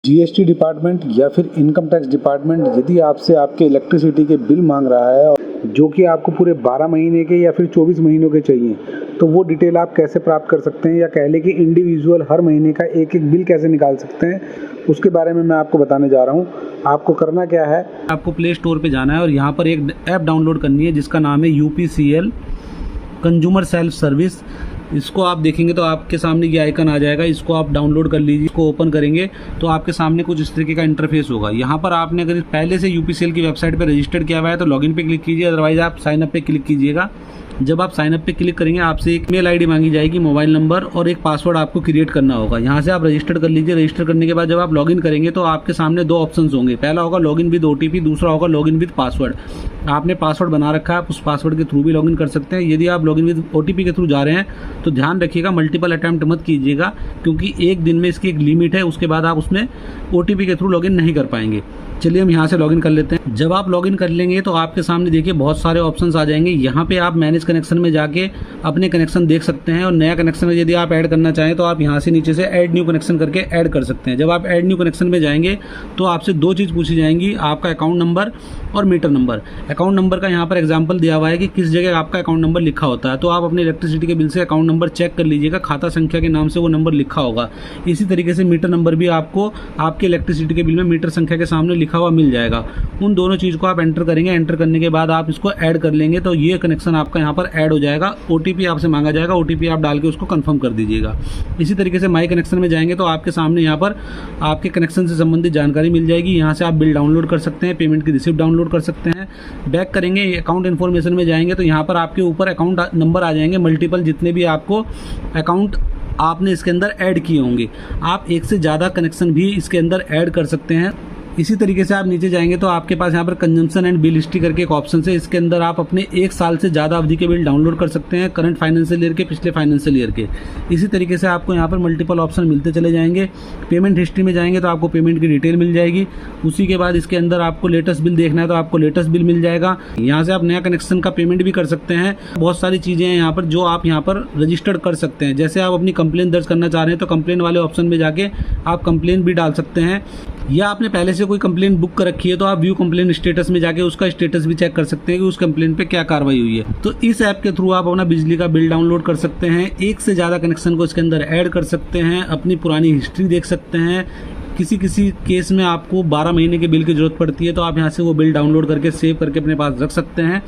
GST department या फिर income tax department यदि आपसे आपके इलेक्ट्रिसिटी के बिल मांग रहा है जो कि आपको पूरे 12 महीने के या फिर 24 महीनों के चाहिए, तो वो डिटेल आप कैसे प्राप्त कर सकते हैं, या कह लें कि इंडिविजुअल हर महीने का एक एक बिल कैसे निकाल सकते हैं, उसके बारे में मैं आपको बताने जा रहा हूँ। आपको करना क्या है, आपको प्ले स्टोर पे जाना है और यहाँ पर एक ऐप डाउनलोड करनी है जिसका नाम है UPCL कंज्यूमर सेल्फ सर्विस। इसको आप देखेंगे तो आपके सामने ये आइकन आ जाएगा, इसको आप डाउनलोड कर लीजिए। इसको ओपन करेंगे तो आपके सामने कुछ इस तरीके का इंटरफेस होगा। यहाँ पर आपने अगर पहले से UPCL की वेबसाइट पर रजिस्टर्ड किया हुआ है तो लॉगिन पे क्लिक कीजिए, अदरवाइज आप साइन अप पे क्लिक कीजिएगा। जब आप साइन अप पे क्लिक करेंगे आपसे एक मेल आईडी मांगी जाएगी, मोबाइल नंबर और एक पासवर्ड आपको क्रिएट करना होगा। यहाँ से आप रजिस्टर कर लीजिए। रजिस्टर करने के बाद जब आप लॉगिन करेंगे तो आपके सामने दो ऑप्शंस होंगे, पहला होगा लॉगिन विद OTP, दूसरा होगा लॉगिन विद पासवर्ड। आपने पासवर्ड बना रखा है, आप उस पासवर्ड के थ्रू भी लॉगिन कर सकते हैं। यदि आप लॉगिन विद OTP के थ्रू जा रहे हैं तो ध्यान रखिएगा मल्टीपल अटैम्प्ट मत कीजिएगा, क्योंकि एक दिन में इसकी एक लिमिट है, उसके बाद आप उसमें OTP के थ्रू लॉगिन नहीं कर पाएंगे। चलिए हम यहाँ से लॉगिन कर लेते हैं। जब आप लॉगिन कर लेंगे तो आपके सामने देखिए बहुत सारे ऑप्शंस आ जाएंगे। यहाँ पे आप मैनेज कनेक्शन में जाके अपने कनेक्शन देख सकते हैं और नया कनेक्शन यदि आप ऐड करना चाहें तो आप यहाँ से नीचे से ऐड न्यू कनेक्शन करके ऐड कर सकते हैं। जब आप ऐड न्यू कनेक्शन में जाएंगे तो आपसे दो चीज़ पूछी जाएंगी, आपका अकाउंट नंबर और मीटर नंबर। अकाउंट नंबर का यहाँ पर एग्जाम्पल दिया हुआ है कि किस जगह आपका अकाउंट नंबर लिखा होता है, तो आप अपने इलेक्ट्रिसिटी के बिल से अकाउंट नंबर चेक कर लीजिएगा, खाता संख्या के नाम से वो नंबर लिखा होगा। इसी तरीके से मीटर नंबर भी आपको आपके इलेक्ट्रिसिटी के बिल में मीटर संख्या के सामने लिखा हुआ मिल जाएगा। उन दोनों चीज़ को आप एंटर करेंगे। एंटर करने के बाद आप इसको ऐड कर लेंगे तो ये कनेक्शन आपका यहाँ पर ऐड हो जाएगा। OTP आपसे मांगा जाएगा, OTP आप डाल के उसको कंफर्म कर दीजिएगा। इसी तरीके से माई कनेक्शन में जाएंगे तो आपके सामने यहाँ पर आपके कनेक्शन से संबंधित जानकारी मिल जाएगी। यहाँ से आप बिल डाउनलोड कर सकते हैं, पेमेंट की रिसिप्ट डाउनलोड कर सकते हैं। बैक करेंगे, अकाउंट इन्फॉर्मेशन में जाएंगे तो यहाँ पर आपके ऊपर अकाउंट नंबर आ जाएंगे, मल्टीपल जितने भी आपको अकाउंट आपने इसके अंदर ऐड किए होंगे। आप एक से ज़्यादा कनेक्शन भी इसके अंदर ऐड कर सकते हैं। इसी तरीके से आप नीचे जाएंगे तो आपके पास यहाँ पर कंजम्पशन एंड बिल हिस्ट्री करके एक ऑप्शन है। इसके अंदर आप अपने एक साल से ज़्यादा अवधि के बिल डाउनलोड कर सकते हैं, करंट फाइनेंशियल ईयर के, पिछले फाइनेंशियल ईयर के। इसी तरीके से आपको यहाँ पर मल्टीपल ऑप्शन मिलते चले जाएंगे। पेमेंट हिस्ट्री में जाएंगे तो आपको पेमेंट की डिटेल मिल जाएगी। उसी के बाद इसके अंदर आपको लेटेस्ट बिल देखना है तो आपको लेटेस्ट बिल मिल जाएगा। यहाँ से आप नया कनेक्शन का पेमेंट भी कर सकते हैं। बहुत सारी चीज़ें हैं यहाँ पर जो आप यहाँ पर रजिस्टर्ड कर सकते हैं। जैसे आप अपनी कंप्लेन दर्ज करना चाह रहे हैं तो कंप्लेन वाले ऑप्शन में जाके आप कंप्लेन भी डाल सकते हैं, या आपने पहले से कोई कंप्लेन बुक कर रखी है तो आप व्यू कंप्लेन स्टेटस में जाके उसका स्टेटस भी चेक कर सकते हैं कि उस कंप्लेन पे क्या कार्रवाई हुई है। तो इस ऐप के थ्रू आप अपना बिजली का बिल डाउनलोड कर सकते हैं, एक से ज़्यादा कनेक्शन को इसके अंदर ऐड कर सकते हैं, अपनी पुरानी हिस्ट्री देख सकते हैं। किसी केस में आपको 12 महीने के बिल की जरूरत पड़ती है तो आप यहाँ से वो बिल डाउनलोड करके सेव करके अपने पास रख सकते हैं।